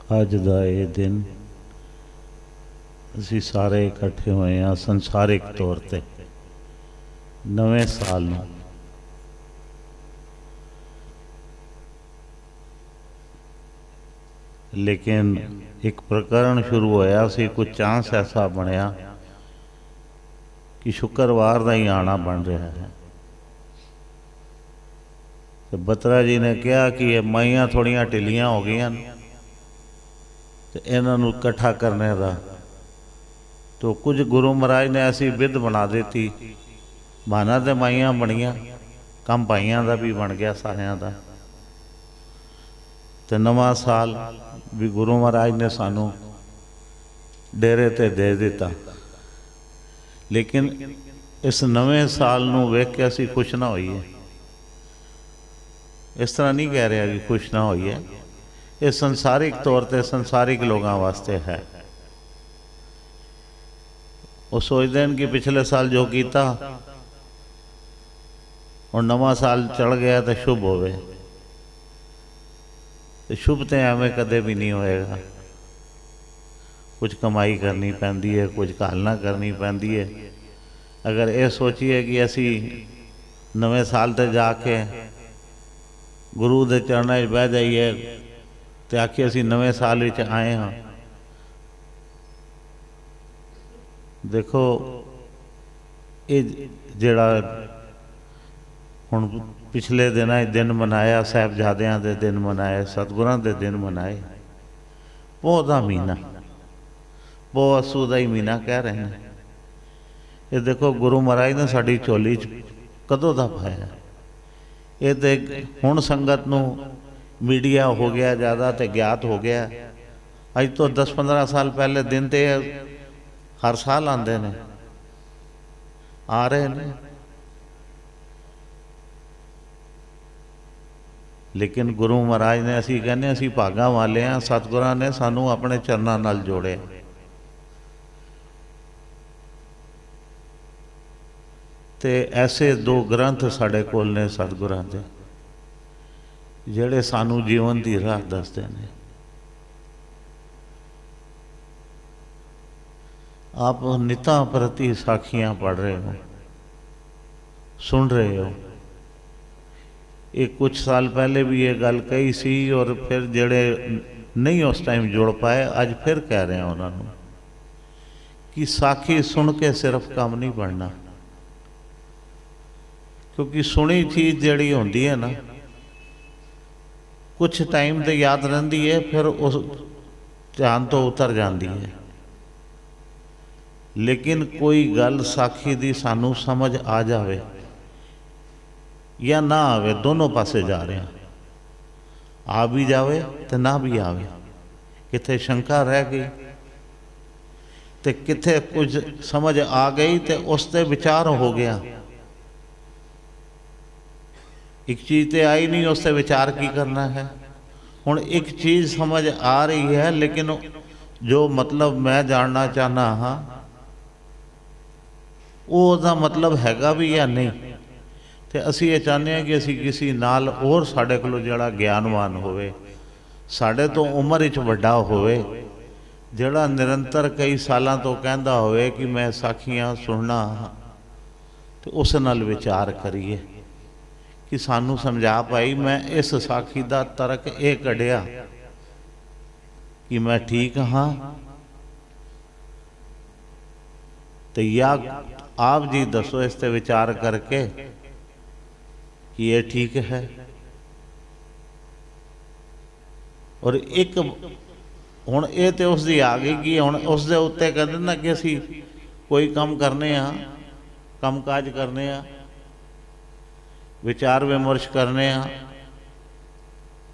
अज का ये दिन असी सारे इकट्ठे हुए हैं संसारिक तौर पर नवे साल नूं। लेकिन एक प्रकरण शुरू होया सी, कुछ चांस ऐसा बनया कि शुक्रवार का ही आना बन रहा है। तो बत्रा जी ने कहा कि ये माइयां थोड़ियां ढिलियां हो गई, तो इन्हों इकट्ठा करने का तो कुछ गुरु महाराज ने ऐसी विध बना दी, बहाना तो माइयां बनिया, कम भाइयों का भी बन गया सारिया का। तो नवा साल भी गुरु महाराज ने सानू डेरे ते दे दिता। लेकिन इस नवे साल नूं वेख के असी खुश ना होइए। इस तरह नहीं कह रहा कि खुश ना होइए, ये संसारिक तौर पर संसारिक लोगों वास्ते है। वो सोचते हैं कि पिछले साल जो किया और नवा साल चढ़ गया तो शुभ होवे। तो शुभ तो एवं कदे भी नहीं होएगा। कुछ कमाई करनी पैंदी है, कुछ घालना करनी पैंदी है। अगर ये सोचिए कि असी नवे साल ते जाके गुरु के चरणों में बह जाइए तो आखिए असी नवे साल विच आए हाँ। देखो ये जिहड़ा हुण पिछले दिन मनाया, साहिबजादियां दे दिन मनाए, सतगुरां दे दिन मनाए, पौह दा महीना, पौह असू दा ही महीना कह रहे हैं। ये देखो गुरु महाराज ने साड़ी झोली च कदों दा पाया। ये तो हुण संगत नूं मीडिया हो गया ज़्यादा तो ज्ञात हो गया। अज तो 10-15 साल पहले दिन तो हर साल आते ने, आ रहे हैं। लेकिन गुरु महाराज ने असी कहने असी भागा वाले हाँ, सतगुरां ने सानू अपने चरणों नाल जोड़े। ते ऐसे 2 ग्रंथ साढ़े कोल ने सतगुरां दे, जिहड़े सानू जीवन की राह दसदे ने। आप नितां प्रति साखियां पढ़ रहे हो, सुन रहे हो। एक कुछ साल पहले भी ये गल कही सी और फिर जेड़े नहीं उस टाइम जुड़ पाए अज फिर कह रहे हैं उन्होंने कि साखी सुन के सिर्फ काम नहीं बनना। क्योंकि सुनी चीज़ जड़ी होंदी है ना, कुछ टाइम तो याद रहिंदी है, फिर उस ध्यान तो उतर जाती है। लेकिन कोई गल साखी दी सानू समझ आ जाए या ना आवे, दोनों पासे जा रहे हैं। आ भी जावे तो ना भी आवे, किथे शंका रह गई तो किथे कुछ समझ आ गई तो उस ते विचार हो गया। एक चीज़ तो आई नहीं, उससे विचार की करना है। हुण एक चीज़ समझ आ रही है, लेकिन जो मतलब मैं जानना चाहना हाँ वो मतलब हैगा भी या नहीं। तो असी ये चाहते हैं कि असी किसी नाल और साढ़े कोलों जिहड़ा ज्ञानवान होवे, साढ़े तो उम्र विच वड्डा होवे, जिहड़ा निरंतर कई सालों तो कहता होवे कि मैं साखियां सुनना, तो उस नाल विचार करिए कि सानू समझा पाई। मैं इस साखी का तर्क ये कढ़िया कि मैं ठीक हाँ, तो या आप जी दसो इस ते विचार करके कि ये ठीक है। और एक हुण ये तो उसकी आ गई कि हुण उस दे उत्ते कहते ना कि असी कोई काम करने हाँ, काम काज करने हाँ, विचार विमर्श करने हाँ,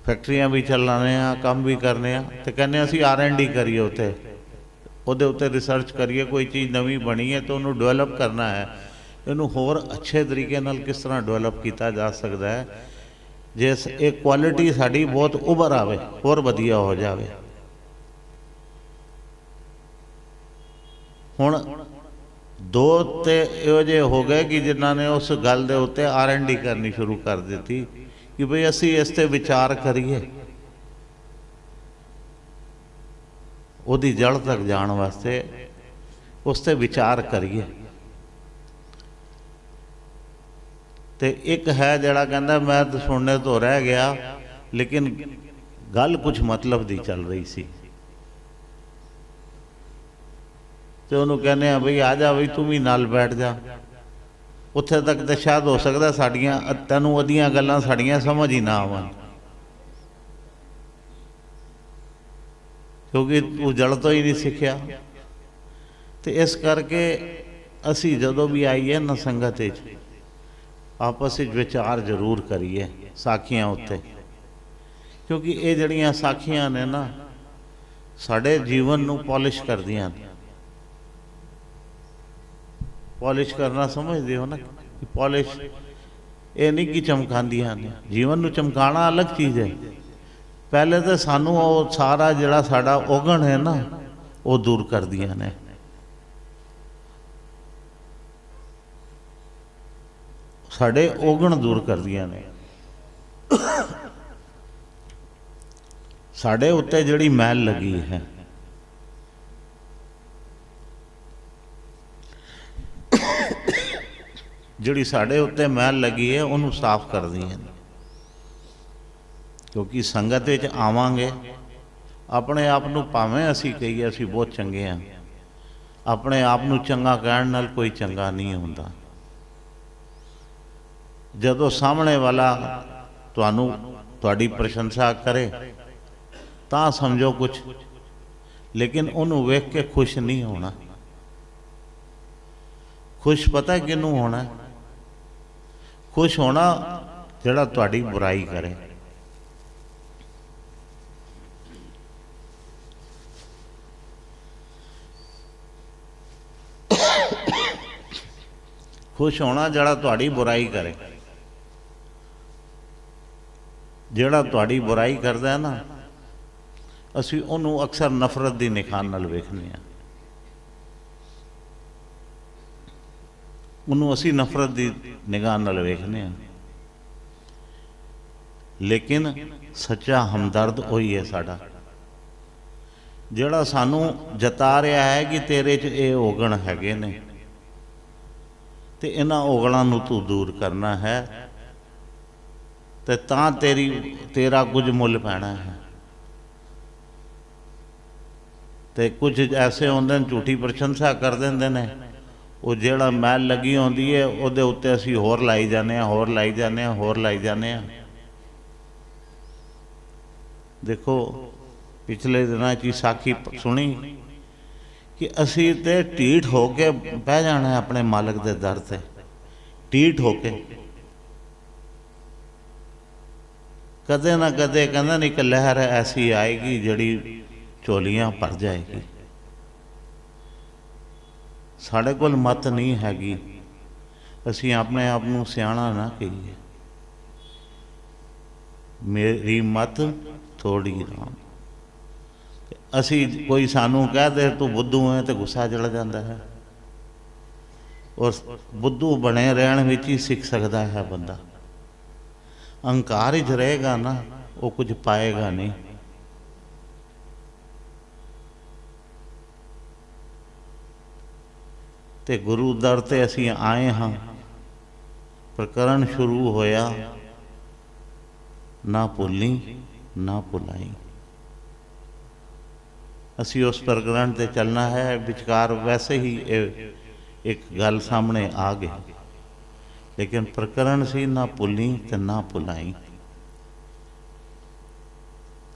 फैक्ट्रियां भी चलाने हाँ, काम भी करने हाँ, तो कहने असी R&D करिए, उत्ते उत्ते रिसर्च करिए। कोई चीज़ नवी बनी है तो उन्होंने डेवलप करना है, इनू होर अच्छे तरीके नाल किस तरह डेवलप किया जा सकता है, जिस एक क्वालिटी साड़ी बहुत उभर आवे, होर वधिया हो जाए। हुण 2 ते इहो जे हो गए कि जिन्होंने उस गल दे उत्ते R&D करनी शुरू कर दी कि भाई असी इस ते विचार करिए। ਉਹਦੀ ਜੜ ਤੱਕ ਜਾਣ ਵਾਸਤੇ ਉਸ 'ਤੇ ਵਿਚਾਰ ਕਰੀਏ। ਤੇ ਇੱਕ ਹੈ ਜਿਹੜਾ ਕਹਿੰਦਾ ਮੈਂ ਤਾਂ ਸੁਣਨੇ ਤੋਂ ਰਹਿ ਗਿਆ, ਲੇਕਿਨ ਗੱਲ ਕੁਛ ਮਤਲਬ ਦੀ ਚੱਲ ਰਹੀ ਸੀ, ਤੇ ਉਹਨੂੰ ਕਹਿੰਦੇ ਆ ਬਈ ਆ ਜਾ ਬਈ ਤੂੰ ਵੀ ਨਾਲ ਬੈਠ ਜਾ। ਉੱਥੇ ਤੱਕ ਤਾਂ ਸ਼ਾਇਦ ਹੋ ਸਕਦਾ ਸਾਡੀਆਂ ਤੈਨੂੰ ਉਹਦੀਆਂ ਗੱਲਾਂ ਸਾਡੀਆਂ ਸਮਝ ਹੀ ਨਾ ਆਵਣ, ਕਿਉਂਕਿ ਤੂੰ ਜੜ ਤੋਂ ਹੀ ਨਹੀਂ ਸਿੱਖਿਆ। ਤੇ ਇਸ ਕਰਕੇ ਅਸੀਂ ਜਦੋਂ ਵੀ ਆਈਏ ਨਾ ਸੰਗਤ ਵਿੱਚ ਆਪਸ ਵਿੱਚ ਵਿਚਾਰ ਜ਼ਰੂਰ ਕਰੀਏ ਸਾਖੀਆਂ ਉੱਤੇ, ਕਿਉਂਕਿ ਇਹ ਜਿਹੜੀਆਂ ਸਾਖੀਆਂ ਨੇ ਨਾ ਸਾਡੇ ਜੀਵਨ ਨੂੰ ਪੋਲਿਸ਼ ਕਰਦੀਆਂ ਨੇ। ਪੋਲਿਸ਼ ਕਰਨਾ ਸਮਝਦੇ ਹੋ ਨਾ, ਕਿ ਪੋਲਿਸ਼ ਇਹ ਨਹੀਂ ਕਿ ਚਮਕਾਉਂਦੀਆਂ ਨੇ। ਜੀਵਨ ਨੂੰ ਚਮਕਾਉਣਾ ਅਲੱਗ ਚੀਜ਼ ਹੈ। ਪਹਿਲੇ ਤਾਂ ਸਾਨੂੰ ਉਹ ਸਾਰਾ ਜਿਹੜਾ ਸਾਡਾ ਔਗਣ ਹੈ ਨਾ ਉਹ ਦੂਰ ਕਰਦੀਆਂ ਨੇ। ਸਾਡੇ ਔਗਣ ਦੂਰ ਕਰਦੀਆਂ ਨੇ। ਸਾਡੇ ਉੱਤੇ ਜਿਹੜੀ ਮੈਲ ਲੱਗੀ ਹੈ, ਜਿਹੜੀ ਸਾਡੇ ਉੱਤੇ ਮੈਲ ਲੱਗੀ ਹੈ ਉਹਨੂੰ ਸਾਫ਼ ਕਰਦੀਆਂ ਨੇ। ਕਿਉਂਕਿ ਸੰਗਤ ਵਿੱਚ ਆਵਾਂਗੇ, ਆਪਣੇ ਆਪ ਨੂੰ ਭਾਵੇਂ ਅਸੀਂ ਕਹੀਏ ਅਸੀਂ ਬਹੁਤ ਚੰਗੇ ਹਾਂ, ਆਪਣੇ ਆਪ ਨੂੰ ਚੰਗਾ ਕਹਿਣ ਨਾਲ ਕੋਈ ਚੰਗਾ ਨਹੀਂ ਹੁੰਦਾ। ਜਦੋਂ ਸਾਹਮਣੇ ਵਾਲਾ ਤੁਹਾਨੂੰ ਤੁਹਾਡੀ ਪ੍ਰਸ਼ੰਸਾ ਕਰੇ ਤਾਂ ਸਮਝੋ ਕੁਛ, ਲੇਕਿਨ ਉਹਨੂੰ ਵੇਖ ਕੇ ਖੁਸ਼ ਨਹੀਂ ਹੋਣਾ। ਖੁਸ਼ ਪਤਾ ਕਿਹਨੂੰ ਹੋਣਾ? ਖੁਸ਼ ਹੋਣਾ ਜਿਹੜਾ ਤੁਹਾਡੀ ਬੁਰਾਈ ਕਰੇ। ਖੁਸ਼ ਹੋਣਾ ਜਿਹੜਾ ਤੁਹਾਡੀ ਬੁਰਾਈ ਕਰੇ। ਜਿਹੜਾ ਤੁਹਾਡੀ ਬੁਰਾਈ ਕਰਦਾ ਹੈ ਨਾ, ਅਸੀਂ ਉਹਨੂੰ ਅਕਸਰ ਨਫ਼ਰਤ ਦੀ ਨਿਖਾਰ ਨਾਲ ਵੇਖਦੇ ਹਾਂ। ਉਹਨੂੰ ਅਸੀਂ ਨਫ਼ਰਤ ਦੀ ਨਿਗਾਹ ਨਾਲ ਵੇਖਦੇ ਹਾਂ, ਲੇਕਿਨ ਸੱਚਾ ਹਮਦਰਦ ਉਹੀ ਹੈ ਸਾਡਾ, ਜਿਹੜਾ ਸਾਨੂੰ ਜਤਾ ਰਿਹਾ ਹੈ ਕਿ ਤੇਰੇ 'ਚ ਇਹ ਔਗਣ ਹੈਗੇ ਨੇ ਤੇ ਇਹਨਾਂ ਔਗਣਾਂ ਨੂੰ ਤੂੰ ਦੂਰ ਕਰਨਾ ਹੈ, ਤੇ ਤਾਂ ਤੇਰਾ ਕੁਝ ਮੁੱਲ ਪੈਣਾ ਹੈ। ਤੇ ਕੁਝ ਐਸੇ ਹੁੰਦੇ ਨੇ ਝੂਠੀ ਪ੍ਰਸ਼ੰਸਾ ਕਰ ਦਿੰਦੇ ਨੇ, ਉਹ ਜਿਹੜਾ ਮੈਲ ਲੱਗੀ ਹੁੰਦੀ ਹੈ ਉਹਦੇ ਉੱਤੇ ਅਸੀਂ ਹੋਰ ਲਾਈ ਜਾਂਦੇ ਹਾਂ, ਹੋਰ ਲਾਈ ਜਾਂਦੇ ਹਾਂ, ਹੋਰ ਲਾਈ ਜਾਂਦੇ ਹਾਂ। ਦੇਖੋ ਪਿਛਲੇ ਦਿਨਾਂ 'ਚ ਸਾਖੀ ਸੁਣੀ ਕਿ ਅਸੀਂ ਤੇ ਢੀਠ ਹੋ ਕੇ ਬਹਿ ਜਾਣਾ ਆਪਣੇ ਮਾਲਕ ਦੇ ਦਰ ਤੇ, ਢੀਠ ਹੋ ਕੇ। ਕਦੇ ਨਾ ਕਦੇ ਕਹਿੰਦਾ ਨਹੀਂ ਕਿ ਲਹਿਰ ਐਸੀ ਆਏਗੀ ਜਿਹੜੀ ਝੋਲੀਆਂ ਭਰ ਜਾਏਗੀ। ਸਾਡੇ ਕੋਲ ਮੱਤ ਨਹੀਂ ਹੈਗੀ, ਅਸੀਂ ਆਪਣੇ ਆਪ ਨੂੰ ਸਿਆਣਾ ਨਾ ਕਹੀਏ। ਮੇਰੀ ਮੱਤ ਥੋੜੀ ਰਾਮ। ਅਸੀਂ ਕੋਈ ਸਾਨੂੰ ਕਹਿ ਦੇ ਤੂੰ ਬੁੱਧੂ ਹੈ ਤੇ ਗੁੱਸਾ ਚੜ ਜਾਂਦਾ ਹੈ। ਔਰ ਬੁੱਧੂ ਬਣੇ ਰਹਿਣ ਵਿੱਚ ਹੀ ਸਿੱਖ ਸਕਦਾ ਹੈ ਬੰਦਾ। ਅਹੰਕਾਰ ਵਿੱਚ ਰਹੇਗਾ ਨਾ ਉਹ ਕੁਝ ਪਾਏਗਾ ਨਹੀਂ। ਤੇ ਗੁਰੂ ਦਰ ਤੇ ਅਸੀਂ ਆਏ ਹਾਂ, ਪ੍ਰਕਰਨ ਸ਼ੁਰੂ ਹੋਇਆ, ਨਾ ਭੁੱਲੀ ਨਾ ਭੁਲਾਈ। ਅਸੀਂ ਉਸ ਪ੍ਰਕਰਨ ਤੇ ਚੱਲਣਾ ਹੈ। ਵਿਚਕਾਰ ਵੈਸੇ ਹੀ ਇੱਕ ਗੱਲ ਸਾਹਮਣੇ ਆ ਗਈ, ਲੇਕਿਨ ਪ੍ਰਕਰਨ ਸੀ ਨਾ ਭੁੱਲੀ ਤੇ ਨਾ ਭੁਲਾਈ।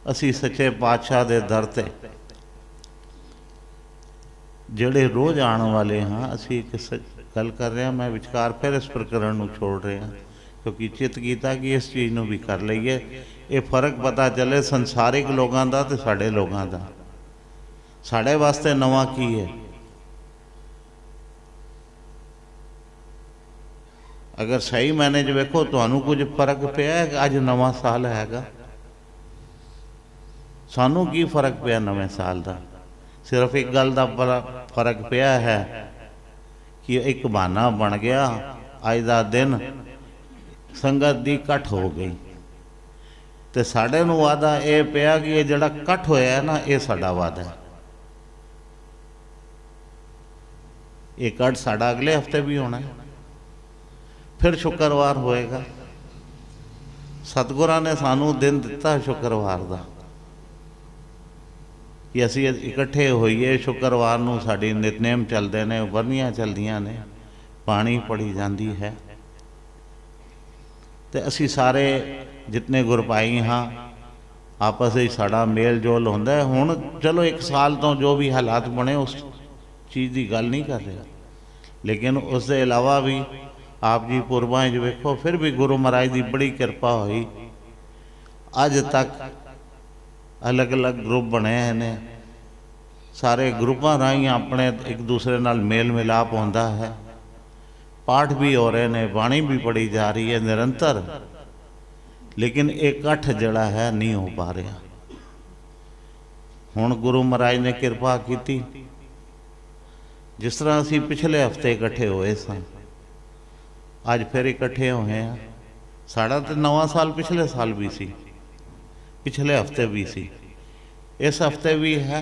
ਅਸੀਂ ਸੱਚੇ ਪਾਤਸ਼ਾਹ ਦੇ ਦਰ ਤੇ ਜਿਹੜੇ ਰੋਜ਼ ਆਉਣ ਵਾਲੇ ਹਾਂ, ਅਸੀਂ ਇੱਕ ਗੱਲ ਕਰ ਰਹੇ ਹਾਂ। ਮੈਂ ਵਿਚਕਾਰ ਫਿਰ ਇਸ ਪ੍ਰਕਰਨ ਨੂੰ ਛੋੜ ਰਿਹਾ, ਕਿਉਂਕਿ ਚਿੱਤ ਕੀਤਾ ਕਿ ਇਸ ਚੀਜ਼ ਨੂੰ ਵੀ ਕਰ ਲਈਏ। ਇਹ ਫਰਕ ਪਤਾ ਚੱਲੇ ਸੰਸਾਰਿਕ ਲੋਕਾਂ ਦਾ ਤੇ ਸਾਡੇ ਲੋਕਾਂ ਦਾ। ਸਾਡੇ ਵਾਸਤੇ ਨਵਾਂ ਕੀ ਹੈ? ਅਗਰ ਸਹੀ ਮਾਇਨੇ 'ਚ ਵੇਖੋ ਤੁਹਾਨੂੰ ਕੁਝ ਫਰਕ ਪਿਆ ਕਿ ਅੱਜ ਨਵਾਂ ਸਾਲ ਹੈਗਾ? ਸਾਨੂੰ ਕੀ ਫਰਕ ਪਿਆ ਨਵੇਂ ਸਾਲ ਦਾ? ਸਿਰਫ ਇੱਕ ਗੱਲ ਦਾ ਫਰਕ ਪਿਆ ਹੈ ਕਿ ਇੱਕ ਬਹਾਨਾ ਬਣ ਗਿਆ। ਅੱਜ ਦਾ ਦਿਨ ਸੰਗਤ ਦੀ ਇਕੱਠ ਹੋ ਗਈ, ਤੇ ਸਾਡੇ ਨੂੰ ਵਾਦਾ ਇਹ ਪਿਆ ਕਿ ਇਹ ਜਿਹੜਾ ਇਕੱਠ ਹੋਇਆ ਨਾ ਇਹ ਸਾਡਾ ਵਾਦਾ ਹੈ। ये कट साड़ा अगले हफ्ते भी होना है, फिर शुक्रवार होएगा। सतगुरां ने सानू दिन दिता शुक्रवार का कि असी इकट्ठे होइए। शुक्रवार नूं साडी नितनेम चलते ने, बरनियां चलदियां ने, पानी पड़ी जाती है, तो असी सारे जितने गुरपाई हाँ आपस में साड़ा मेल जोल होंदा है। हुण चलो एक साल तो जो भी हालात बने उस चीज़ की गल नहीं कर रहा, लेकिन उसके अलावा भी आप जी पुरबां च वेखो फिर भी गुरु महाराज की बड़ी किरपा हुई। अज तक अलग अलग ग्रुप बने हैं, सारे ग्रुपों राही अपने एक दूसरे नाल मेल मिलाप होंदा है, पाठ भी हो रहे हैं, बाणी भी पढ़ी जा रही है निरंतर, लेकिन एक इकट्ठ जड़ा है नहीं हो पा रहा। हुण गुरु महाराज ने किरपा की, जिस तरह असी पिछले हफ्ते इकट्ठे हुए सन, अज फिर इकट्ठे हुए हैं। साड़ा तो नवा साल पिछले साल भी सी, पिछले हफ्ते भी सी, इस हफ्ते भी है,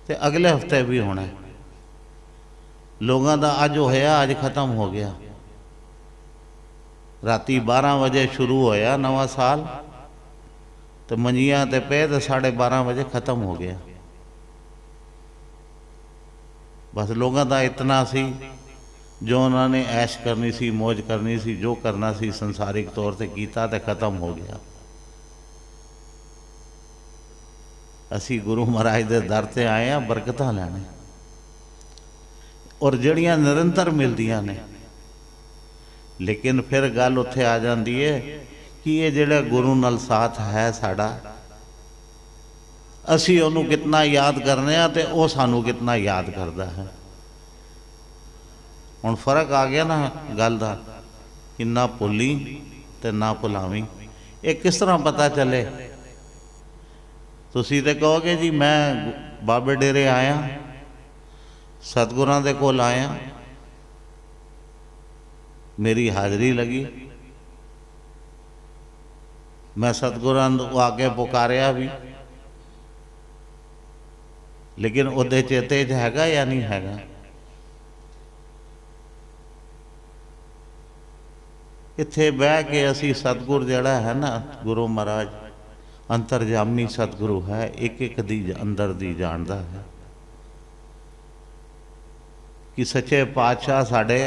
तो अगले हफ्ते भी होना है। लोगों का अज होया अज खत्म हो गया। राती 12 बजे शुरू होया नवा साल, तो मंजियां ते पे तो 12:30 बजे खत्म हो गया। बस लोगों का इतना सी, जो उन्होंने ऐश करनी सी, मौज करनी सी, जो करना सी संसारिक तौर पर किया तो खत्म हो गया। असी गुरु महाराज के दर से आए हैं बरकत लैने, और जड़ियाँ निरंतर मिलदियां ने। लेकिन फिर गल उत्थे आ जाती है कि ये जिहड़ा गुरु नाल साथ है साड़ा, असी उन्होंने कितना याद करने तो वह सानू कितना याद करता है। हुण फर्क आ गया ना गल का कि ना भुली ते ना भुलावी। ये किस तरह पता चले? तुसीं ते कहोगे जी मैं बाबे डेरे आया, सतगुरां दे कोल आया, मेरी हाज़री लगी, मैं सतगुरां आगे पुकारिया भी, लेकिन उहदे चेते च हैगा या नहीं हैगा? इत्थे बह के असी सतगुर जिहड़ा है ना, गुरु महाराज अंतरजामी सतगुरु है, एक एक दी अंदर दी जानदा है। कि सच्चे पातशाह साढ़े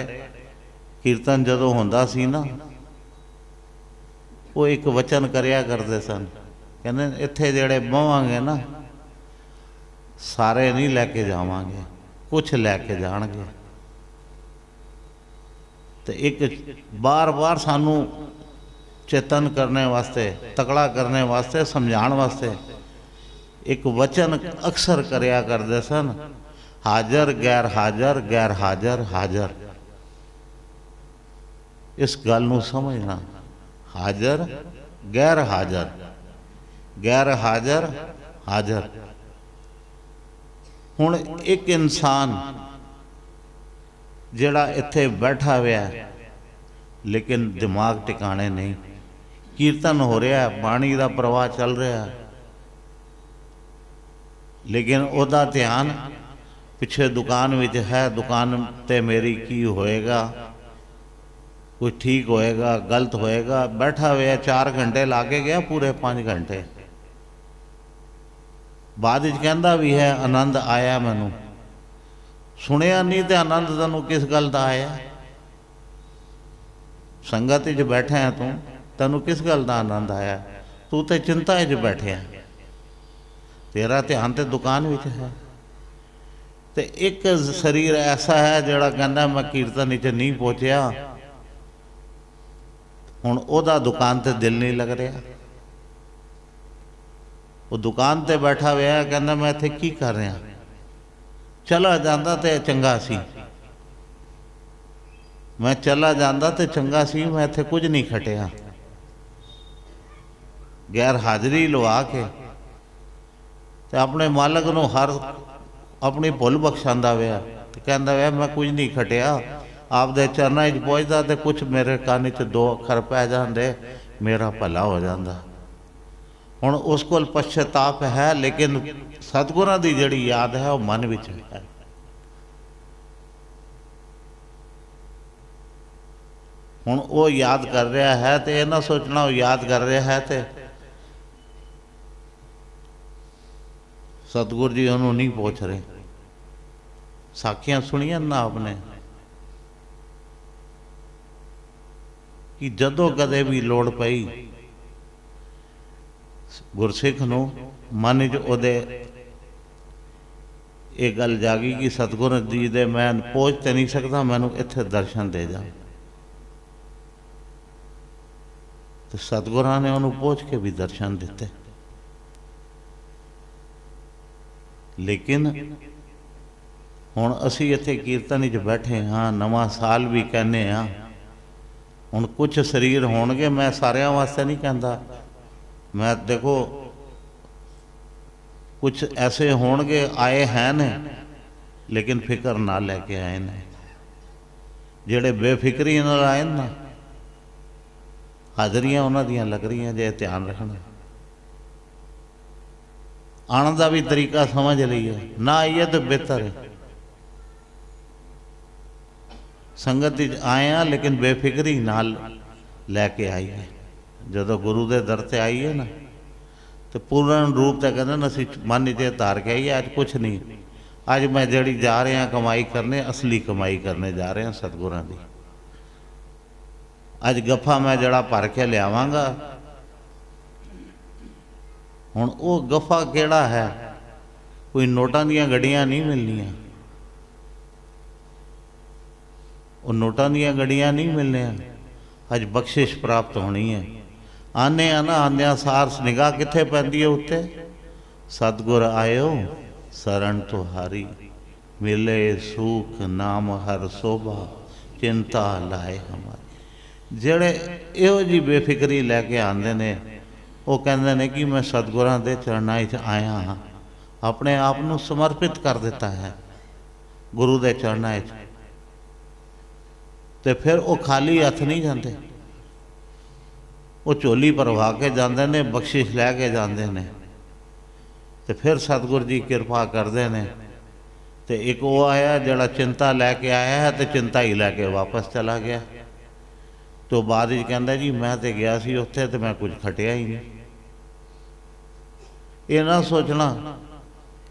कीर्तन जदों होंदा सी ना, वो एक वचन करिया करते सन, कहने इत्थे जेड़े बवांगे ना सारे नहीं लैके जावांगे, कुछ लैके जाणगे। तो एक बार बार सानू चेतन करने वास्ते, तकड़ा करने वास्ते, समझाने वास्ते एक वचन अक्सर करया करते सन, हाजर गैर हाजर, गैर हाजर हाजर। इस गल नूं समझना, हाजर गैर हाजर, गैर हाजर हाजर। हुण एक इंसान जिहड़ा इत्थे बैठा हुआ है, लेकिन दिमाग टिकाने नहीं, कीर्तन हो रहा है, बाणी का प्रवाह चल रहा है, लेकिन उहदा ध्यान पिछे दुकान विच है, दुकान ते मेरी की होएगा, कुछ ठीक होएगा गलत होएगा। बैठा हुआ 4 घंटे ला के गया, पूरे 5 घंटे। बाद कहता भी है आनंद आया मैनू, सुनिया नहीं तो आनंद तैनू किस गल का आया? संगत च बैठे हैं तू, तैनू किस गल का आनंद आया? तू तो चिंता च बैठे, तेरा ध्यान तो दुकान विच है। तो एक शरीर ऐसा है जिहड़ा कहता मैं कीर्तन च नहीं पहुँचया, हुण ओहदा दुकान ते दिल नहीं लग रहा, वो दुकान ते बैठा हुआ है, कहता मैं इत्थे की कर रहा, चला जाता तो चंगा सी, मैं चला जाता तो चंगा सी, मैं इत्थे कुछ नहीं खटिया। गैर हाजरी लवा के ते अपने मालक नूं हर अपनी भुल बख्शांदा होया, ते कहंदा होया मैं कुछ नहीं खटिया, आपदे चरनां च पहुँचदा तो कुछ मेरे कान च 2 अखर पै जांदे, मेरा भला हो जाता। हुण उस कोल पश्चाताप है, लेकिन सतगुरां दी जिहड़ी याद है वह मन विच है। ਹੁਣ ਉਹ ਯਾਦ ਕਰ ਰਿਹਾ ਹੈ ਤੇ ਇਹ ਨਾ ਸੋਚਣਾ ਉਹ ਯਾਦ ਕਰ ਰਿਹਾ ਹੈ ਤੇ ਸਤਿਗੁਰੂ ਜੀ ਉਹਨੂੰ ਨਹੀਂ ਪੁੱਛ ਰਹੇ। ਸਾਖੀਆਂ ਸੁਣੀਆਂ ਨਾ ਆਪਨੇ ਕਿ ਜਦੋਂ ਕਦੇ ਵੀ ਲੋੜ ਪਈ ਗੁਰਸਿੱਖ ਨੂੰ ਮਨ 'ਚ ਉਹਦੇ ਇਹ ਗੱਲ ਜਾਗੀ ਕਿ ਸਤਿਗੁਰੂ ਜੀ ਦੇ ਮੈਂ ਪਹੁੰਚ ਤੇ ਨਹੀਂ ਸਕਦਾ, ਮੈਨੂੰ ਇੱਥੇ ਦਰਸ਼ਨ ਦੇ ਜਾ। ਤੇ ਸਤਿਗੁਰਾਂ ਨੇ ਉਹਨੂੰ ਪਹੁੰਚ ਕੇ ਵੀ ਦਰਸ਼ਨ ਦਿੱਤੇ। ਲੇਕਿਨ ਹੁਣ ਅਸੀਂ ਇੱਥੇ ਕੀਰਤਨ 'ਚ ਬੈਠੇ ਹਾਂ, ਨਵਾਂ ਸਾਲ ਵੀ ਕਹਿੰਦੇ ਹਾਂ। ਹੁਣ ਕੁਛ ਸਰੀਰ ਹੋਣਗੇ, ਮੈਂ ਸਾਰਿਆਂ ਵਾਸਤੇ ਨਹੀਂ ਕਹਿੰਦਾ, मैं देखो कुछ ऐसे होणगे आए हैं ने लेकिन फिक्र ना लेके आए ने, जेड़े बेफिक्री नाल आए ना हाजरियां उन्हां दियां लग रही जे ध्यान रखना। आने का भी तरीका समझ लीए, ना आइए तो बेहतर है। संगत आए हैं लेकिन बेफिक्री नाल लैके आइए। ਜਦੋਂ ਗੁਰੂ ਦੇ ਦਰ 'ਤੇ ਆਈਏ ਨਾ तो पूर्ण रूप तो कहते ना असी मन च धार के आइए अज कुछ नहीं, अज मैं जी जा रहा कमाई करने, असली कमाई करने जा रहा सतगुरां दी। अज गफा मैं जड़ा भर के लियावांगा। हुण वो गफा केड़ा है, कोई नोटां दीयां गड्डियां नहीं मिलनियां, वो नोटां दीयां गड्डियां नहीं मिलनियां। अज बख्शिश प्राप्त होनी है। आने ना आंदियां सार निगाह कित्थे पैंदी है उत्ते, सतगुर आयो शरण तुहारी, मिले सुख नाम हर शोभा, चिंता लाए हमारी। जेड़े इहो जी बेफिक्री लैके आंदे ने वो कहंदे ने कि मैं सतगुरां दे चरणां 'च आया हाँ, अपने आप नूं समर्पित कर दिता है गुरु दे चरणां 'च। ते फिर वो खाली हथ नहीं जाते, वो झोली भरवा के जाते ने, बख्शिश लैके जाते ने। तो फिर सतगुरु जी कृपा करते हैं। तो एक वो आया जड़ा चिंता लैके आया है तो चिंता ही लैके वापस चला गया। तो बाद कहता जी मैं तो गया सी उत्थे तो मैं कुछ खटिया ही नहीं। ये ना सोचना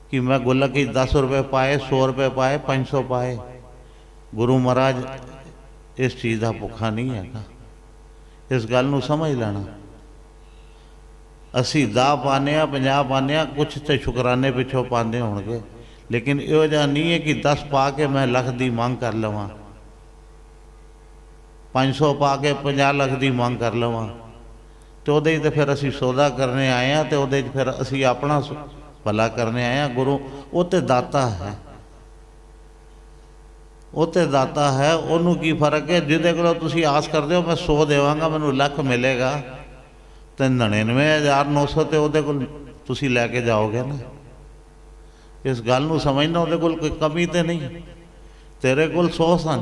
कि मैं गुल्लक ही 10 रुपये पाए, 100 रुपये पाए, 500 पाए। गुरु महाराज इस चीज़ का भुखा नहीं है। इस गल नूं समझ लेना। असी 10 पाने 50 पाने, कुछ तो शुकराने पिछों पाते होणगे, लेकिन इहो जिहा नहीं है कि 10 पा के मैं लख की मांग कर लवां, 500 पा के 50 लाख की मांग कर लवां। तो उहदे तो फिर असी सौदा करने आए हैं, तो उहदे फिर असी अपना भला करने आए हैं। गुरु वो तो दाता है, वो तो दाता है, उन्होंने की फर्क है। जिदे को तुसी आस करते हो मैं 100 देवांगा मैनू लख मिलेगा, तो 99,900 तो उहदे कोल तुसी लैके जाओगे ना। इस गल नूं समझना, उहदे कोल कोई कमी तो नहीं, तेरे कोल 100 सन,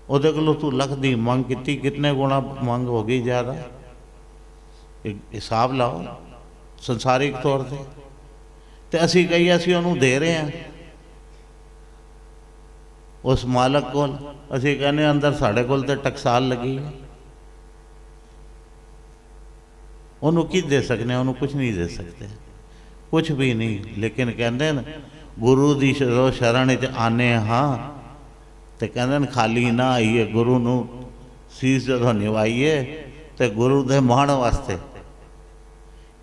उहदे कोलों तू लख की मंग की, कितने गुणा मंग हो गई ज़्यादा। हिसाब लाओ संसारिक तौर पर। तो असी कही असी उन्होंने दे रहे हैं उस मालक को, असी कहने अंदर साढ़े कोल तो टकसाल लगी है, उन्होंने की दे सकते, उन्होंने कुछ नहीं दे सकते, कुछ भी नहीं। लेकिन कहते हैं गुरु की जो शरण च आने हाँ, तो कहते खाली ना आइए, गुरु नूं सीस जो निवाइए, तो गुरु दे मान वास्ते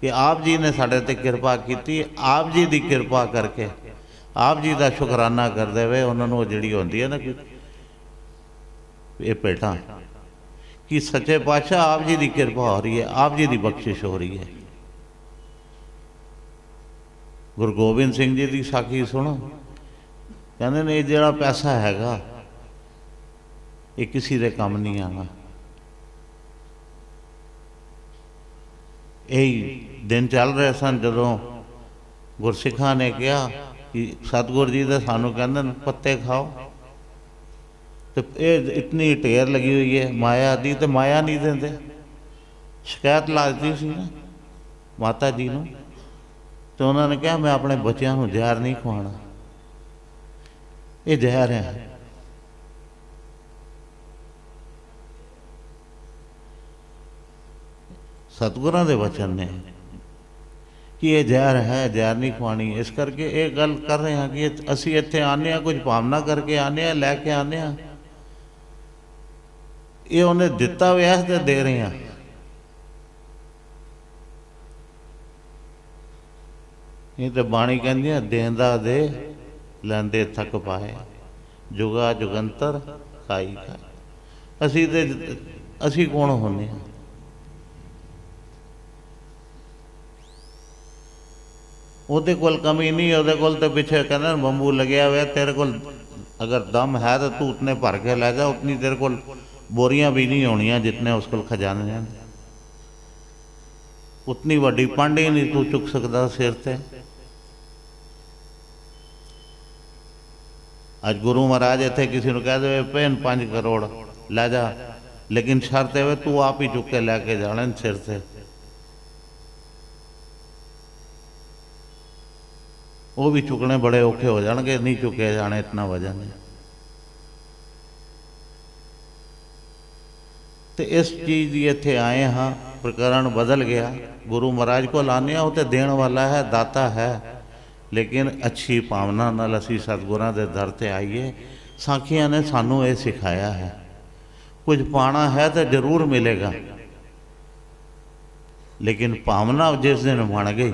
कि आप जी ने साढ़े ते कृपा की, आप जी की कृपा करके आप जी का शुकराना करते हुए उन्होंने जी होंगी है ना कि ये भेटा कि सच्चे पातशाह आप जी की कृपा हो रही है, आप जी की बख्शिश हो रही है। गुरु गोबिंद सिंह जी की साखी सुनो, कहते ने जो पैसा हैगा ये किसी के काम नहीं आना। यही दिन चल रहे सन जदों गुरसिखा ने कहा कि सतगुरु जी तो सानू कहते पत्ते खाओ, तो ये इतनी ढेर लगी हुई है माया दी, तो माया नहीं देंगे। शिकायत ला दी सी ना माता जी ने, तो उन्होंने कहा मैं अपने बच्चों को जहर नहीं खुआना, ये जहर है। सतगुरां दे वचन ने कि ये जहर है, जहर नहीं खुआनी। इस करके ये गल कर रहे हैं कि असी इत्थे आने कुछ भावना करके आने, लैके आने, ये उन्हें दिता हुआ तो दे रहे हैं। ये तो बाणी कहती देंदा दे लैंदे थक पाए, जुगा जुगंतर खाई खाए। असी कौन होने? ਉਹਦੇ ਕੋਲ कमी नहीं, ਉਹਦੇ ਕੋਲ तो पिछे कहना बंबू लग्या हुआ, तेरे को अगर दम है तो तू उतने भर के लै जा, उतनी तेरे को बोरियां भी नहीं होनियां जितने उस कोल खजाने हैं। उतनी वड्डी पंड ही नहीं तू चुक सकता सिर ते। अज गुरु महाराज इत्थे किसी को कह दे पेन 5 करोड़ लै जा, लेकिन शर्त है तू आप ही चुक के लैके जाने सिर से। वो भी चुकने बड़े औखे हो जाएंगे, नहीं चुके जाने इतना वजन है। तो इस चीज़ की इत्थे आए हाँ, प्रकरण बदल गया। गुरु महाराज को लाने वो तो देण वाला है, दाता है, लेकिन अच्छी भावना नाल असी सतगुरां दे दर ते आइए। साखियां ने सानू ये सिखाया है, कुछ पाना है तो जरूर मिलेगा, लेकिन भावना जिस दिन बन गई,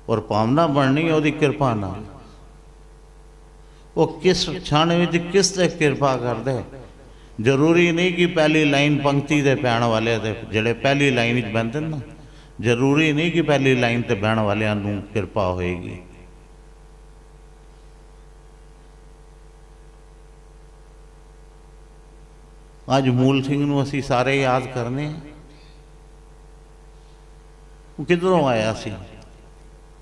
और भावना बननी वो कृपा ना, वो किस क्षण में किस ते कृपा कर दे। जरूरी नहीं कि पहली लाइन पंक्ति दे पैण वाले जेड़े पहली लाइन बहते ना, जरूरी नहीं कि पहली लाइन ते बहण वाले कृपा होएगी। अज मूल सिंह नूं असीं सारे याद करने, किधरों आया सी?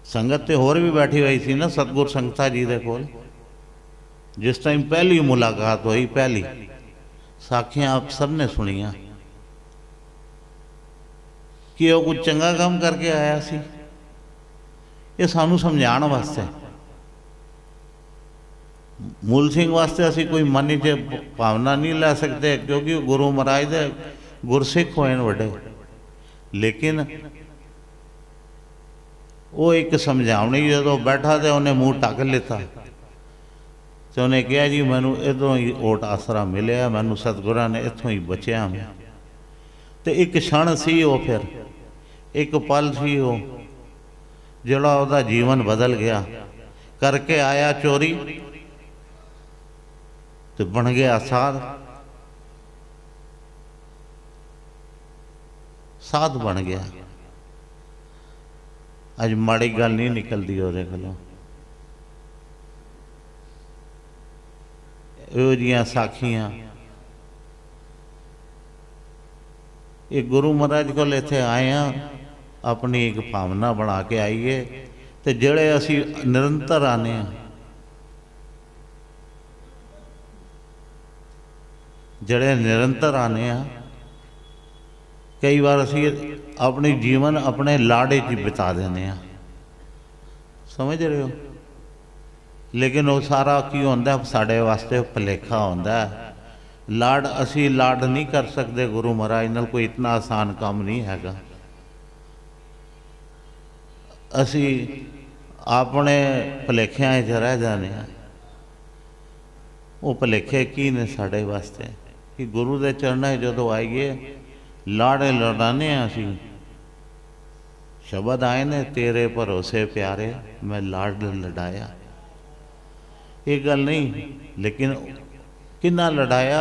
संगत तो होर भी बैठी हुई थी ना सतगुर संगता जी दे कोल। जिस टाइम पहली मुलाकात हुई, पहली साखियां आप सब ने सुनिया कि वह कुछ चंगा काम करके आया सी। ये सानू समझाने वास्ते, मूल सिंह वास्ते असी कोई मन च भावना नहीं लै सकते, क्योंकि गुरु महाराज दे गुरसिख होए वड्डे। लेकिन वो एक समझावनी, जो बैठा तो उन्हें मूँह ढक लेता, तो उन्हें कहा जी मैनू इधरों ही ओट आसरा मिले, मैनू सतगुरां ने इत्थों ही बचिया मैं। तो एक क्षण सी वो, फिर एक पल सी वो, जिहड़ा उहदा जीवन बदल गया। करके आया चोरी तो बन गया साध, साध बन गया। अज माड़ी गल नहीं निकलती वो कोलों। इहो जिहियां साखियां ये गुरु महाराज को इत्थे आए हैं, अपनी एक भावना बना के आईए। तो जेड़े असी निरंतर आने हैं, जेड़े निरंतर आने हैं, कई बार असी अपनी जीवन अपने लाड़े च बिता देने, समझ रहे हो। लेकिन वो सारा की होंदा साढ़े वास्ते भुलेखा होंदा। लाड़ असी लाड़ नहीं कर सकते गुरु महाराज नाल, कोई इतना आसान काम नहीं हैगा। असी अपने भुलेखियां च रह जाने। वो भुलेखे की ने साढ़े वास्ते कि गुरु के चरणों जो आईए लाड़े लड़ाने असी। शब्द आए ने तेरे भरोसे प्यारे मैं लाड़ लड़ाया, ये गल नहीं। लेकिन किन्ना लड़ाया?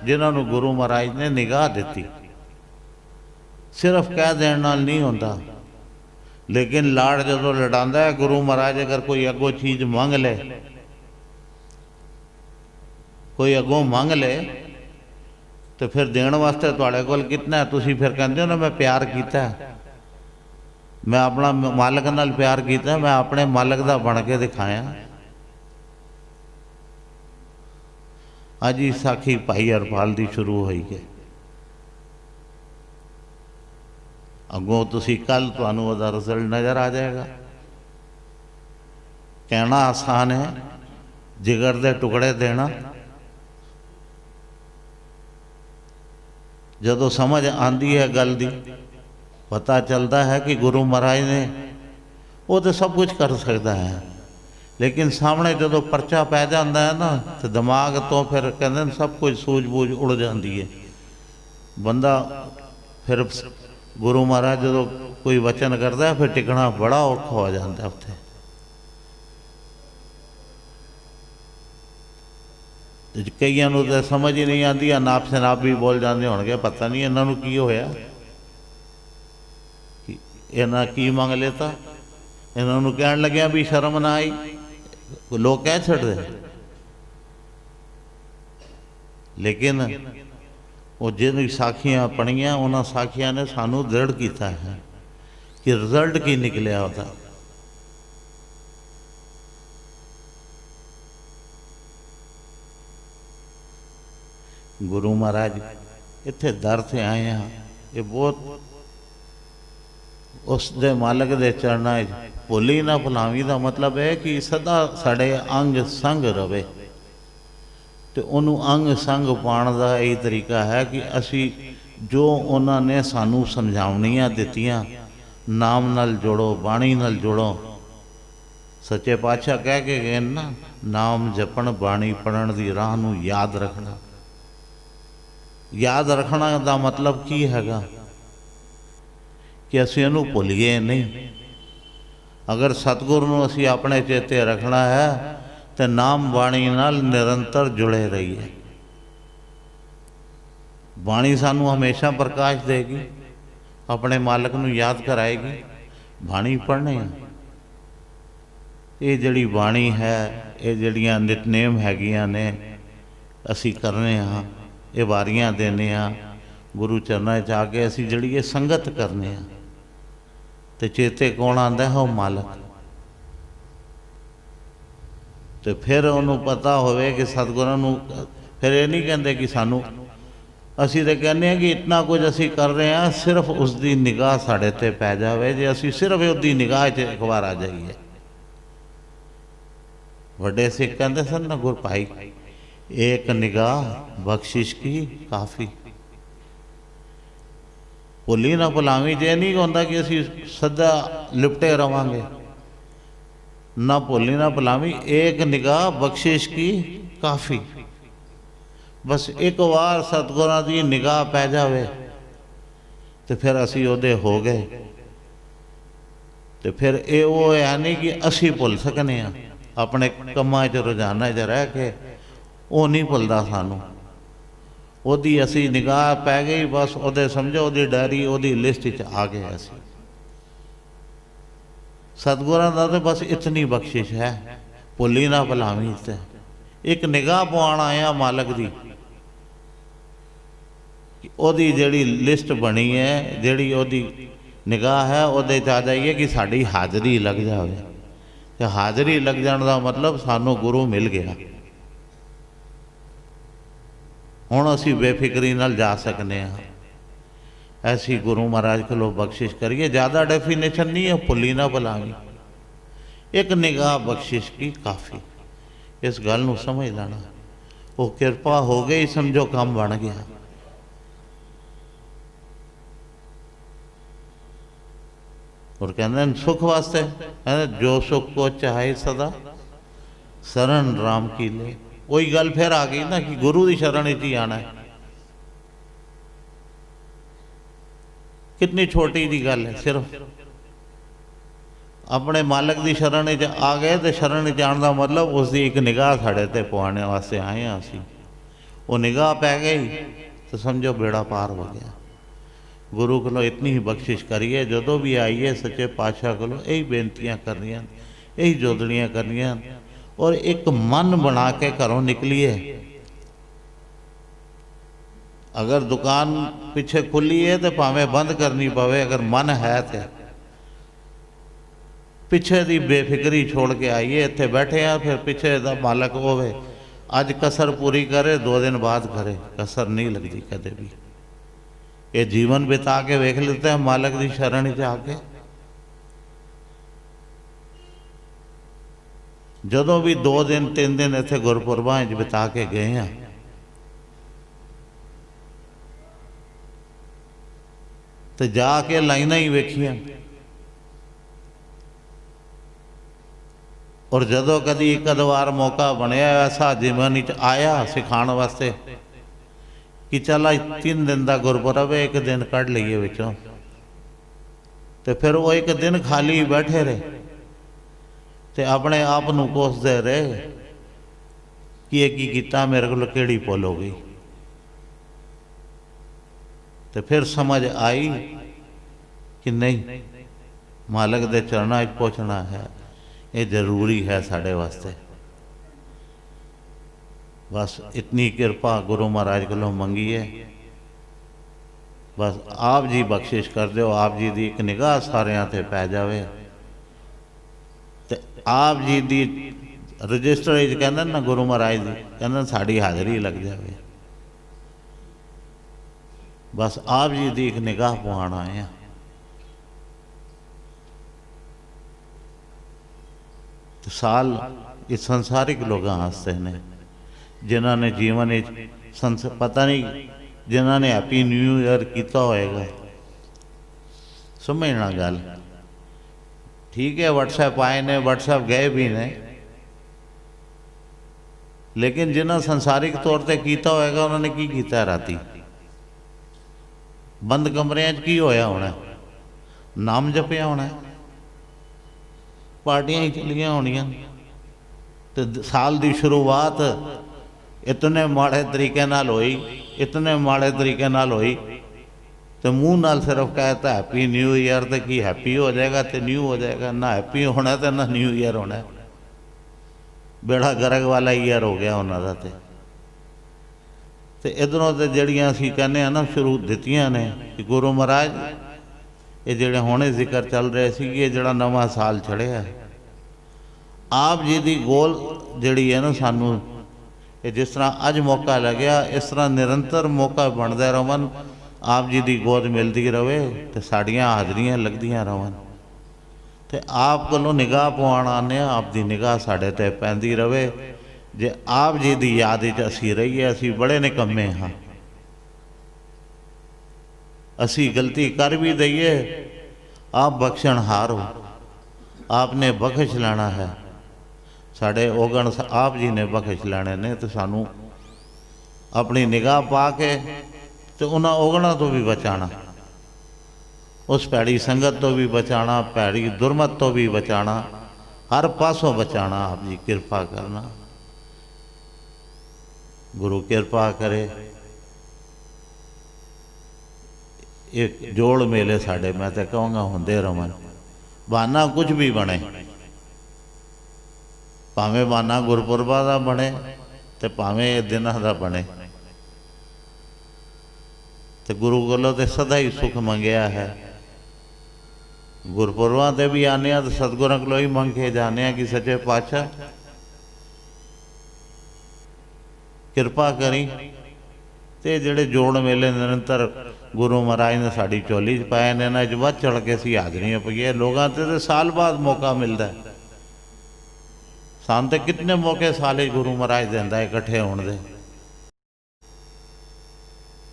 जिन्होंने गुरु महाराज ने निगाह दी। सिर्फ कह देने नाल नहीं होता, लेकिन लाड़ जो लड़ांदा है गुरु महाराज, अगर कोई अगों चीज़ मंग ले, कोई अगों मंग ले, तो फिर देण वास्ते तुहाडे कोल कितना है? तुसीं फिर कहंदे हो ना मैं प्यार कीता, मैं अपना मालक नाल प्यार कीता, मैं अपने मालक दा बन के दिखाया। अज ही साखी भाई हरपाल दी शुरू हुई है। अगों तुसी कल तुहानू उहदा रिजल्ट नज़र आ जाएगा। कहना आसान है, जिगर दे टुकड़े देना जदों समझ आती है गल दी, पता चलता है कि गुरु महाराज ने वो तो सब कुछ कर सकता है, लेकिन सामने जदों परचा पै जाता है ना तो दिमाग तो फिर कहते सब कुछ सूझबूझ उड़ जाती है। बंदा फिर गुरु महाराज जो कोई वचन करता है फिर टिकना बड़ा औखा हो जाता है उत्थे। कईयां नूं तो समझ ही नहीं आती, अनाप शनाप भी बोल जाते होणगे, पता नहीं इन्हां नूं की होया, इन्हां की मंग लेता, इन्हां नूं कहण लग्या भी शर्म ना आई, लोग कह छड़दे। लेकिन वो जिन साखियां पढ़ियां उन्होंने साखियां ने सानू दृढ़ किया है कि रिजल्ट की निकलिया होता। गुरु महाराज इत्थे दर से आए हैं, ये बहुत उस दे मालक दे चरणा भुली ना भुलावी का मतलब है कि सदा साढ़े अंग संग रवे। तो उन्होंने अंग संग पाने का यही तरीका है कि असी जो उन्होंने सानू समझावनियां दित्तियां, नाम नाल जोड़ो, बाणी नाल जोड़ो। सच्चे पातशाह कह के गए ना, नाम जपण बाणी पढ़न की राह नूं याद रखना। याद रखना का मतलब की हैगा कि असी इहनूं भुलीए नहीं। अगर सतगुरु नूं असी अपने चेते रखना है तो नाम बाणी नाल निरंतर जुड़े रहिए। बाणी सानू हमेशा प्रकाश देगी, अपने मालक नूं याद कराएगी। बाणी पढ़ने ये जिहड़ी बाणी है, ये जिहड़ियां नितनेम हैगियां ने असी करने हाँ, ये वारियां देने हाँ, गुरु चरनां च आके असी जिहड़ी ये संगत करने हाँ, तो चेते कौन आंदा है? वो मालक। तो फिर उन्होंने पता होवे कि सतगुरां नूं फिर ये नहीं कहते कि सानू, असी तो कहने कि इतना कुछ असी कर रहे हैं, सिर्फ उसकी निगाह साढ़े ते पै जाए, जे असी सिर्फ उसकी निगाह च एक बार आ जाइए। वड्डे सिख कहते सन ना गुर भाई, एक निगाह बख्शिश की काफ़ी। भुली ना भुलावी जे नहीं होंदा कि असी सदा लिपटे रवांगे, ना भुली ना भुलावी, एक निगाह बख्शिश की काफ़ी। बस एक बार सतगुरां की निगाह पै जावे तो फिर असी ओदे हो गए। तो फिर ये वो है नहीं कि असी भुल सकने हाँ, अपने कमां च रोजाना च रह के वो नहीं भुलता सानू। ओदी असी निगाह पै गई, बस ओदे समझो ओदी डायरी ओदी लिस्ट च आ गए असी। सतगुरां दा तो बस इतनी बख्शिश है, भुली ना भुलावी। एक निगाह पवाण आया मालक दी, ओदी जिहड़ी लिस्ट बनी है, जिहड़ी ओदी निगाह है, ओदे च आ जाइए कि साड़ी हाज़री लग जाए। तो हाज़री लग जाने का मतलब सानू गुरु मिल गया, हुण असी बेफिक्री नाल जा सकने हाँ। ऐसी गुरु महाराज को बख्शिश करिए। ज़्यादा डेफिनेशन नहीं है, भुली ना भुलावी, एक निगाह बख्शिश की काफ़ी। इस गल नूं समझ लेना, वो कृपा हो गई, समझो काम बन गया। और कहते सुख वास्ते जो सुख को चाहे सदा शरण राम की ले। वही गल फिर आ गई ना कि गुरु की शरण ही आना है। कितनी छोटी जी गल है, सिर्फ अपने मालक की शरण आ गए तो शरण जाने का मतलब उसकी एक निगाह साढ़े ते पवाने वास्ते आए हैं असी। वो निगाह पै गई तो समझो बेड़ा पार हो गया। गुरु को इतनी ही बख्शिश करिए, जो भी आइए सच्चे पातशाह को यही बेनतियाँ करनियां, यही जोदड़ियाँ करनियां, और एक मन बना के घरों निकलिए। अगर दुकान पीछे खुली है तो भावें बंद करनी पवे, अगर मन है तो पिछे की बेफिक्री छोड़ के आइए। इत्थे बैठे हैं, फिर पिछे का मालक होवे, अज कसर पूरी करे, 2 दिन बाद करे, कसर नहीं लगती कदे भी। ये जीवन बिता के वेख लेते हैं मालक की शरण च आके। जदों भी 2 दिन 3 दिन इत्थे गुरपुरबां बिता के गए हैं, ਤੇ ਜਾ ਕੇ ਲਾਈਨਾਂ ਹੀ ਵੇਖੀਆਂ। ਔਰ ਜਦੋਂ ਕਦੀ ਇੱਕ ਅੱਧ ਵਾਰ ਮੌਕਾ ਬਣਿਆ ਐਸਾ ਜੀਵਨ 'ਚ ਆਇਆ ਸਿਖਾਉਣ ਵਾਸਤੇ ਕਿ ਚੱਲ 3 ਦਿਨ ਦਾ ਗੁਰਪੁਰਬ ਹੈ, ਇੱਕ ਦਿਨ ਕੱਢ ਲਈਏ ਵਿੱਚੋਂ, ਤੇ ਫਿਰ ਉਹ ਇੱਕ ਦਿਨ ਖਾਲੀ ਬੈਠੇ ਰਹੇ ਤੇ ਆਪਣੇ ਆਪ ਨੂੰ ਕੋਸਦੇ ਰਹੇ ਕਿ ਇਹ ਕੀ ਕੀਤਾ, ਮੇਰੇ ਕੋਲ ਕਿਹੜੀ ਭੁੱਲ ਹੋ ਗਈ। ਤੇ ਫਿਰ ਸਮਝ ਆਈ ਕਿ ਨਹੀਂ, ਮਾਲਕ ਦੇ ਚਰਨਾਂ 'ਚ ਪਹੁੰਚਣਾ ਹੈ, ਇਹ ਜ਼ਰੂਰੀ ਹੈ ਸਾਡੇ ਵਾਸਤੇ। ਬਸ ਇਤਨੀ ਕਿਰਪਾ ਗੁਰੂ ਮਹਾਰਾਜ ਕੋਲੋਂ ਮੰਗੀ ਹੈ। ਬਸ ਆਪ ਜੀ ਬਖਸ਼ਿਸ਼ ਕਰ ਦਿਓ, ਆਪ ਜੀ ਦੀ ਇੱਕ ਨਿਗਾਹ ਸਾਰਿਆਂ ਤੇ ਪੈ ਜਾਵੇ ਤੇ ਆਪ ਜੀ ਦੀ ਰਜਿਸਟਰ ਵਿੱਚ ਕਹਿੰਦੇ ਨਾ ਗੁਰੂ ਮਹਾਰਾਜ ਦੀ, ਕਹਿੰਦੇ ਸਾਡੀ ਹਾਜ਼ਰੀ ਲੱਗ ਜਾਵੇ। ਬਸ ਆਪ ਜੀ ਦੀ ਇੱਕ ਨਿਗਾਹ ਪਵਾਉਣ ਆਏ ਹਾਂ। ਤੇ ਸਾਲ ਇਹ ਸੰਸਾਰਿਕ ਲੋਕਾਂ ਵਾਸਤੇ ਨੇ, ਜਿਨ੍ਹਾਂ ਨੇ ਜੀਵਨ ਵਿੱਚ ਪਤਾ ਨਹੀਂ, ਜਿਨ੍ਹਾਂ ਨੇ ਹੈਪੀ ਨਿਊ ਈਅਰ ਕੀਤਾ ਹੋਏਗਾ। ਸਮਝਣਾ ਗੱਲ ठीक है, व्हाट्सएप आए ने, व्हाट्सएप गए भी ने, लेकिन जिन्हें संसारिक तौर पर किया होएगा उन्होंने की किया राती बंद कमरिया की होया होना, नाम जपिया होना, पार्टियां ही चलिया होनिया। तो साल की शुरुआत इतने माड़े तरीके नाल होई, इतने माड़े तरीके नाल होई, तो मुँह नाल सिर्फ कहता हैप्पी न्यू ईयर, तो की हैप्पी हो जाएगा तो न्यू हो जाएगा, ना हैप्पी होना तो ना न्यू ईयर होना। बेड़ा गर्क वाला ईयर हो गया उन्होंने। तो इधरों तो जड़ियाँ असीं कहने ना शुरू दित्तियां ने कि गुरु महाराज ये जिहड़े हुणे जिक्र चल रहे सी, ये जिहड़ा नवा साल चढ़िया आप जी की गोल जिहड़ी है ना, सानू ये जिस तरह अज मौका लग्या इस तरह निरंतर मौका बनते रहन, आप जी की गोद मिलती रहे तो साड़ियाँ हाजरियाँ लगदियाँ रहन। तो आप कोलों निगाह पवाण आने, आप की निगाह साढ़े ते पैंदी रहे। जे आप जी की याद असी रहीए, असी बड़े निकम्मे हाँ, असी गलती कर भी दईए, आप बख्शणहार हो, आपने बख्श लेना है। साढ़े ओगण आप जी ने बख्श लेने ने, तो सानू अपनी निगाह पा के तो उन्होंने ओगणों तो भी बचाना, उस भैड़ी संगत तो भी बचाना, भैड़ी दुरमत तो भी बचाना, हर पासों बचाना। आप जी कृपा करना, गुरु कृपा करे। एक जोड़ मेले साढ़े मैं तो कहूँगा होंदे रहन, बहाना कुछ भी बने, भावें बहाना गुरपुरबा का बने तो भावें दिनों का बने, तो गुरु कोलों तो सदा ही सुख मंगया है। गुरपुरबां ते भी आने तो सतगुरां कोलों ही मंग के जाने कि सच्चे पातशाह कृपा करी। ते जिहड़े जोड़ मेले निरंतर गुरु महाराज ने साड़ी झोली च पाए ने, इन्हां च वध चढ़ के असीं हाजरियां पाईए। लोगों ते साल बाद मौका मिलता है, सानूं ते कितने मौके साले गुरु महाराज दिंदा इकट्ठे होण दे।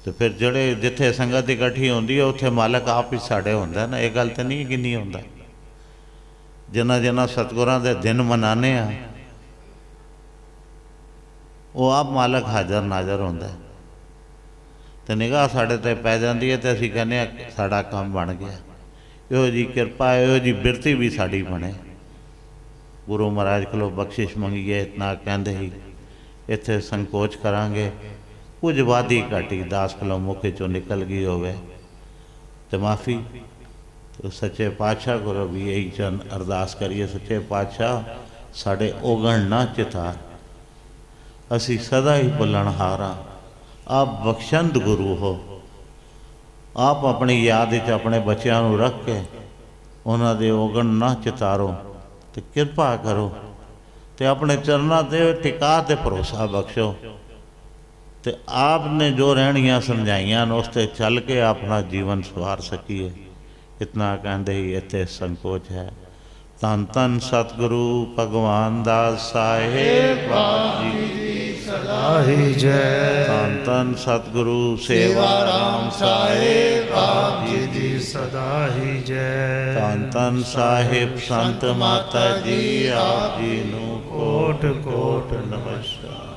तो फिर जड़े जिथे संगत इकट्ठी होंदी है उत्थे मालक आप ही साढ़े होंदा ना, ये गल तो नहीं कि नहीं होंदा। जिन्ना जिन्ना सतगुरां दे दिन मनाने आ वो आप मालक हाजर नाजर होंदा है। तो निगाह साढ़े ते पै जाती है, तो असीं कहने साड़ा काम बन गया। इहो जी कृपा, इहो जी बिरती भी साड़ी बने। गुरु महाराज कोलों बख्शिश मंगीए, इतना कहंदे ही इत्थे संकोच करांगे। कुछ वादी घाटी दास कोलों मुख चों निकल गई होवे तो माफ़ी। तो सच्चे पातशाह को भी यही चंद अरदास करिए, सच्चे पातशाह साढ़े ओगण ना चितार, असी सदा ही भुलणहार हाँ। आप बख्शंद गुरु हो, आप अपनी याद अपने बच्चों को रख के उन्हों दे ओगण ना चितारो, तो कृपा करो तो अपने चरणों ते टिका ते भरोसा बख्शो। तो आपने जो रहनियाँ समझाइयां उस ते चल के अपना जीवन सवार सकीए। इतना कहते ही इत्थे संकोच है। धन धन सतगुरु भगवान दास साहेब जी सदा ही जय। धन धन सतगुरु सेवा राम साहेब जी सदा ही जय। ਧੰਨ ਧੰਨ ਸਾਹਿਬ ਸੰਤ ਮਾਤਾ ਜੀ, ਆਪ ਜੀ ਨੂੰ ਕੋਟ ਕੋਟ ਨਮਸਕਾਰ।